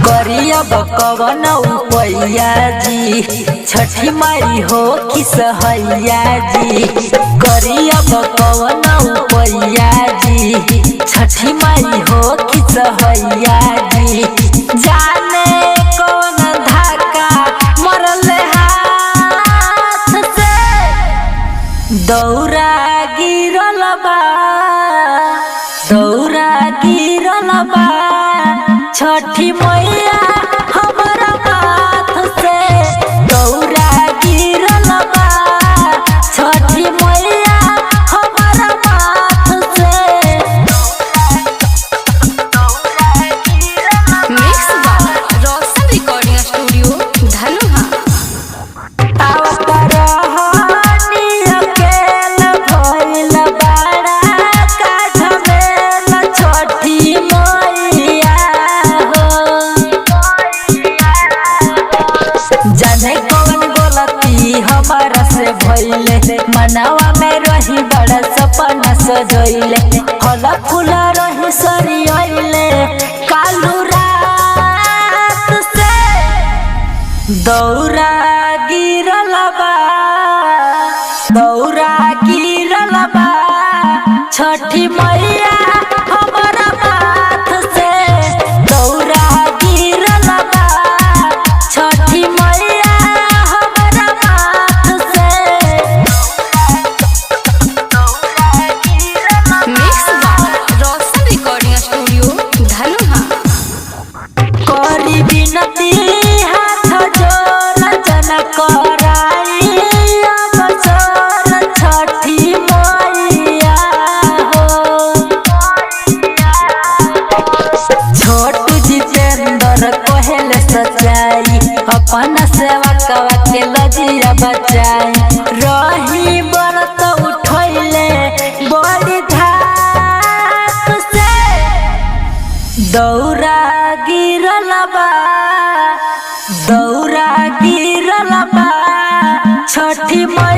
करिया बकवन उपैया जी, छठी माई हो कि सहैया जी। करिया बकवन उपैया जी, छठी माई हो कि सहैया जी। जाने कौन धक्का मरले हाथ से, दौरा गिरल बा, दौरा गिरल बा। छठी मैया हमारा माथ से, दौरा गिरल बा। छठी मैया हमारा माथ से। Mix by Roshan recording studio Dhanuha. अवतरहानी अकेल भइल बड़ा का झमेल, छठी मैया जाने कौन गलती हमारा से भइले। मनवा में रही बड़ा सपना सजइले, फल फूल रही सरियले। कालू रात से दौरा गिरल बा, दौरा गिरल बा। छठी मैया हमारा माथ से, दौरा गिरल बा। छठी मैया हमारा माथ से। Mix by Roshan recording studio Dhanuha. करी बिनती हाथ जोड़ जन कराई अवसर, छठी मैया हो। छोटू जितेंद्र कोहेल सच्चाई, अपन सेवा कवा के लजिया बचाई। रही बरत उठैले बड़ी धात से, दौरा गिरल बा, दौरा गिरल बा। छठी मैया